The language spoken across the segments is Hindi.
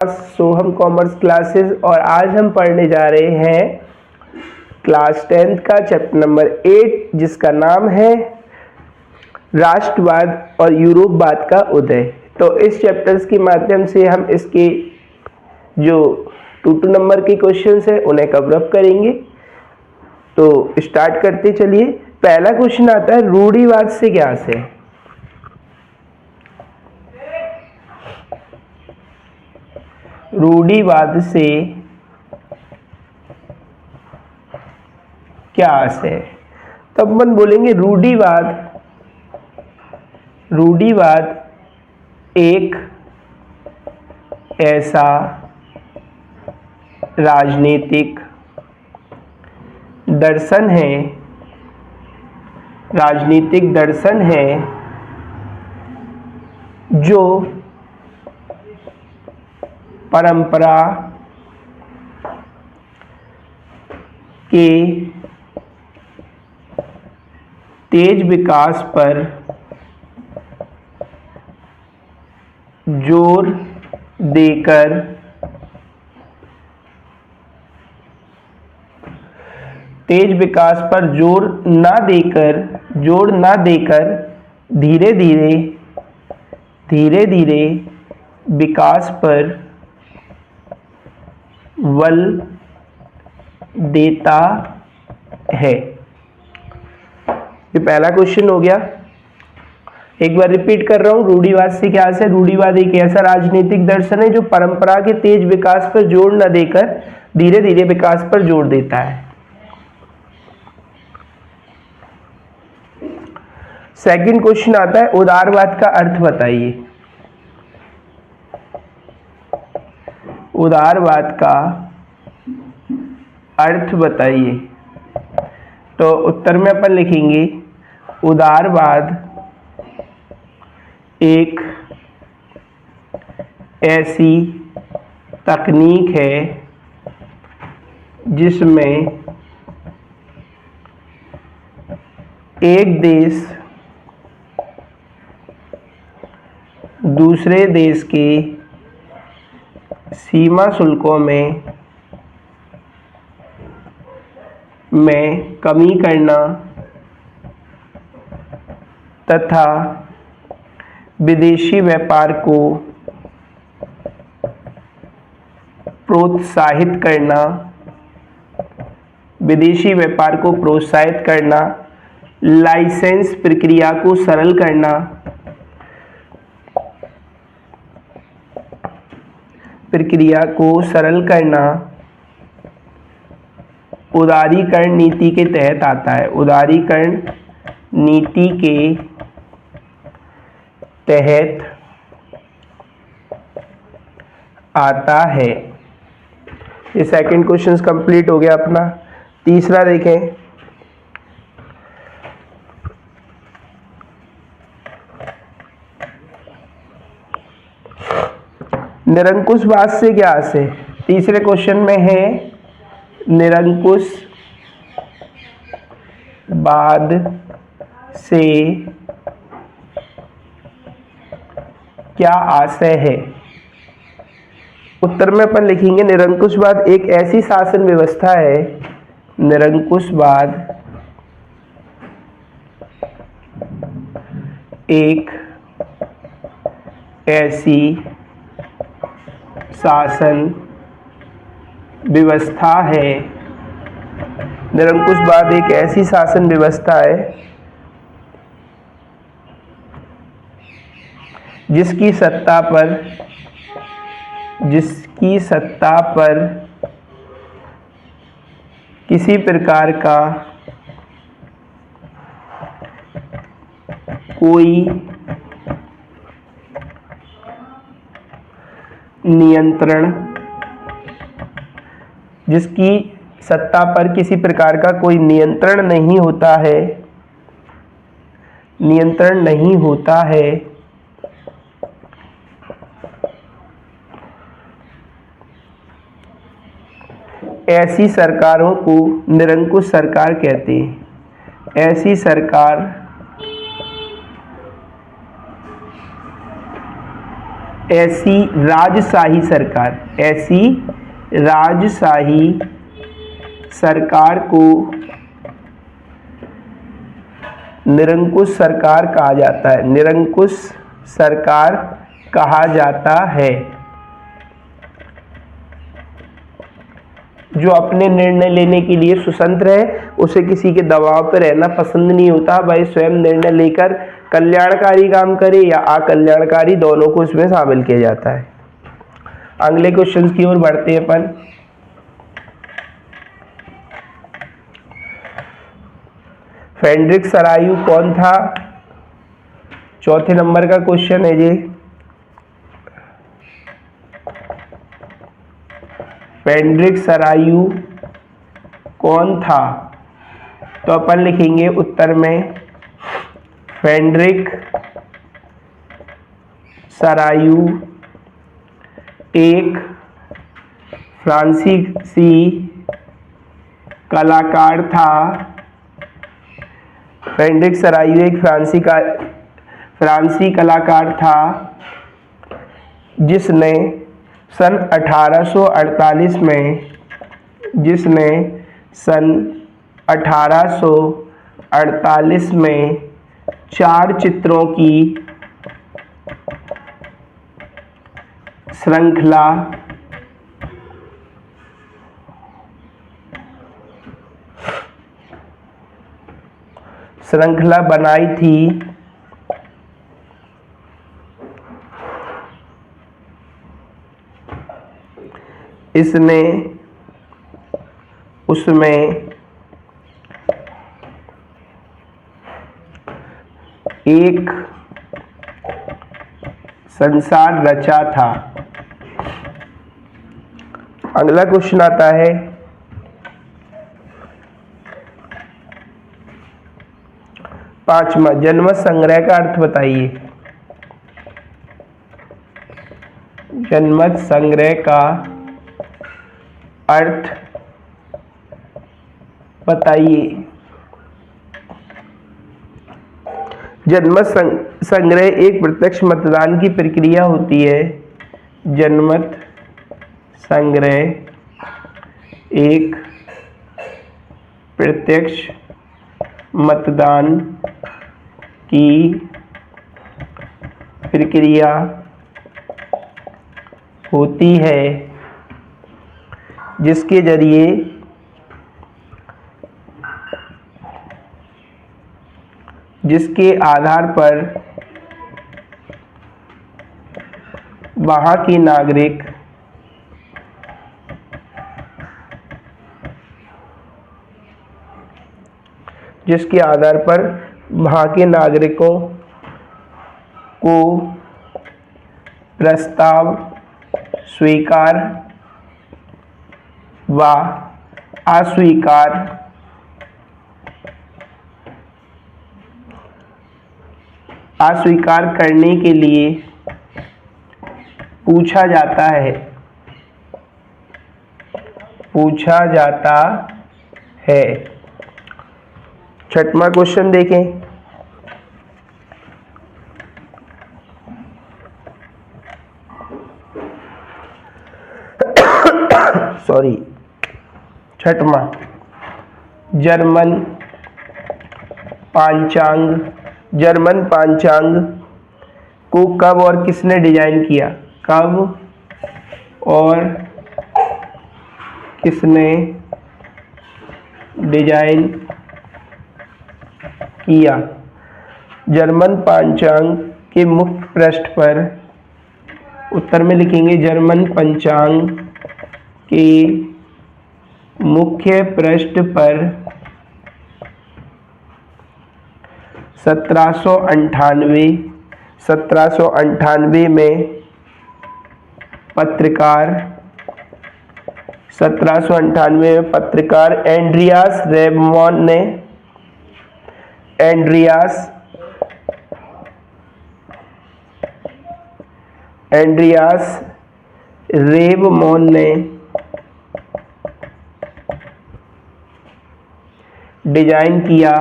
सोहम कॉमर्स क्लासेस और आज हम पढ़ने जा रहे हैं क्लास 10th का चैप्टर नंबर 8 जिसका नाम है राष्ट्रवाद और यूरोपवाद का उदय। तो इस चैप्टर्स के माध्यम से हम इसके जो 2 नंबर के क्वेश्चंस हैं उन्हें कवर अप करेंगे। तो स्टार्ट करते चलिए। पहला क्वेश्चन आता है रूढ़िवाद से क्या है। रूढ़िवाद से क्या अर्थ है। तो अपन बोलेंगे रूढ़िवाद एक ऐसा राजनीतिक दर्शन है जो परंपरा के तेज विकास पर जोर देकर धीरे धीरे विकास पर बल देता है। ये पहला क्वेश्चन हो गया। एक बार रिपीट कर रहा हूं, रूढ़िवाद से क्या है। रूढ़िवाद एक ऐसा राजनीतिक दर्शन है जो परंपरा के तेज विकास पर जोर न देकर धीरे धीरे विकास पर जोर देता है। सेकंड क्वेश्चन आता है उदारवाद का अर्थ बताइए। उदारवाद का अर्थ बताइए। तो उत्तर में अपन लिखेंगे उदारवाद एक ऐसी तकनीक है जिसमें एक देश दूसरे देश के सीमा शुल्कों में कमी करना तथा विदेशी व्यापार को प्रोत्साहित करना, लाइसेंस प्रक्रिया को सरल करना उदारीकरण नीति के तहत आता है। उदारीकरण नीति के तहत आता है। ये सेकंड क्वेश्चन कंप्लीट हो गया अपना। तीसरा देखें। निरंकुशवाद से क्या है। तीसरे क्वेश्चन में है निरंकुशवाद से क्या आशय है। उत्तर में अपन लिखेंगे निरंकुशवाद एक ऐसी शासन व्यवस्था है। निरंकुशवाद एक ऐसी शासन व्यवस्था है। निरंकुशवाद एक ऐसी शासन व्यवस्था है जिसकी सत्ता पर किसी प्रकार का कोई नियंत्रण नहीं होता है। ऐसी सरकारों को निरंकुश सरकार कहते हैं। ऐसी सरकार ऐसी राजशाही सरकार, ऐसी राजशाही सरकार को निरंकुश सरकार कहा जाता है, निरंकुश सरकार कहा जाता है। जो अपने निर्णय लेने के लिए स्वतंत्र है, उसे किसी के दबाव पर रहना पसंद नहीं होता, वह स्वयं निर्णय लेकर कल्याणकारी काम करे या अकल्याणकारी, दोनों को इसमें शामिल किया जाता है। अगले क्वेश्चन की ओर बढ़ते हैं अपन। फ्रेडरिक सरायु कौन था? चौथे नंबर का क्वेश्चन है जी। फ्रेडरिक सरायु कौन था? तो अपन लिखेंगे उत्तर में फ्रेडरिक सरायु एक फ्रांसीसी कलाकार था। फ्रेडरिक सरायु एक फ्रांसी कलाकार था जिसने सन 1848 में 4 चित्रों की श्रृंखला बनाई थी। इसने उसमें एक संसार रचा था। अगला क्वेश्चन आता है, पांचवा, जनमत संग्रह का अर्थ बताइए। जनमत संग्रह का अर्थ बताइए। जनमत संग्रह एक प्रत्यक्ष मतदान की प्रक्रिया होती है। जनमत संग्रह एक प्रत्यक्ष मतदान की प्रक्रिया होती है जिसके जरिए जिसके आधार पर वहाँ के नागरिक वहाँ के नागरिकों को प्रस्ताव स्वीकार व अस्वीकार करने के लिए पूछा जाता है। छठवां क्वेश्चन देखें। छठवां, जर्मन पांचांग को कब और किसने डिजाइन किया? कब और किसने डिजाइन किया? जर्मन पांचांग के मुख्य पृष्ठ पर, उत्तर में लिखेंगे जर्मन पंचांग के मुख्य पृष्ठ पर 1798 में पत्रकार एंड्रियास रेवमोन ने डिजाइन किया।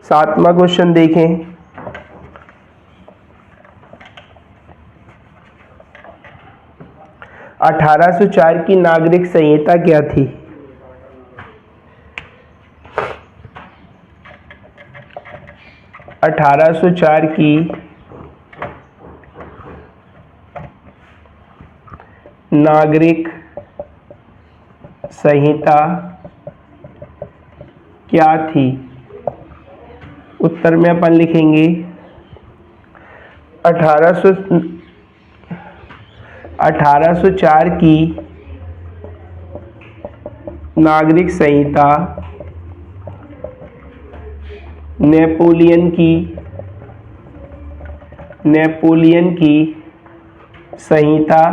7वां क्वेश्चन देखें। अठारह सौ चार की नागरिक संहिता क्या थी? अठारह सौ चार की नागरिक संहिता क्या थी? उत्तर में अपन लिखेंगे 1804 की नागरिक संहिता नेपोलियन की संहिता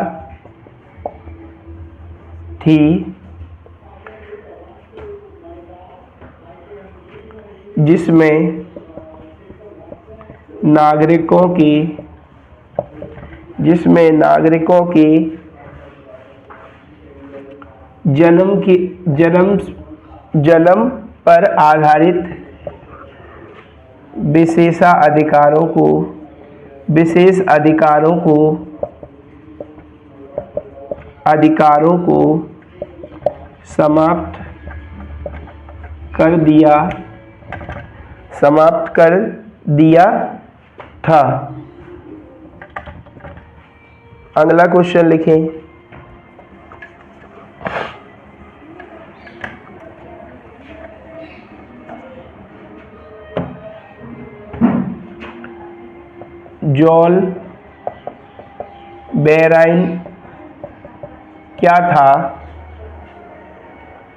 थी, जिसमें नागरिकों की जन्म पर आधारित विशेष अधिकारों को समाप्त कर दिया था। अगला क्वेश्चन लिखें। जॉल बेराइन क्या था?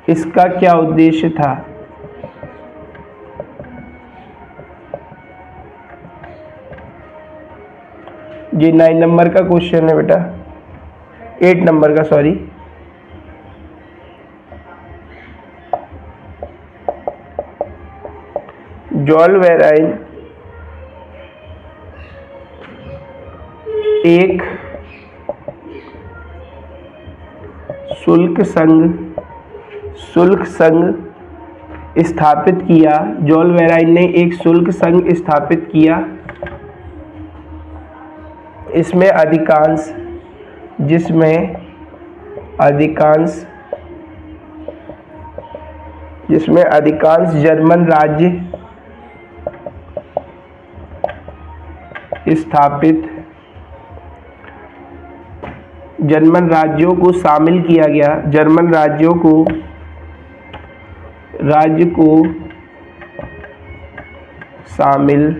इसका क्या उद्देश्य था? ये 9 नंबर का क्वेश्चन है बेटा, 8 नंबर का, सॉरी। जॉल बेराइन एक शुल्क संघ स्थापित किया। जॉल बेराइन ने एक शुल्क संघ स्थापित किया। जिसमें अधिकांश जर्मन राज्य स्थापित जर्मन राज्यों को शामिल किया गया। जर्मन राज्य को शामिल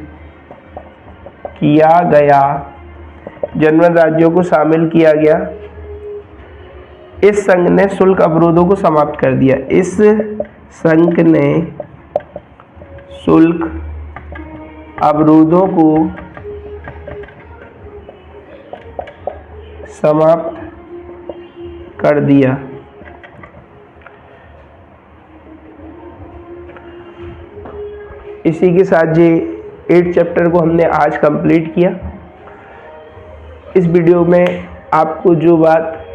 किया गया। जर्मन राज्यों को शामिल किया गया। इस संघ ने शुल्क अवरोधों को समाप्त कर दिया। इस संघ ने शुल्क अवरोधों को समाप्त कर दिया। इसी के साथ ये 8 चैप्टर को हमने आज कंप्लीट किया। इस वीडियो में आपको जो बात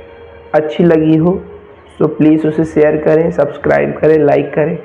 अच्छी लगी हो तो प्लीज़ उसे शेयर करें, सब्सक्राइब करें, लाइक करें।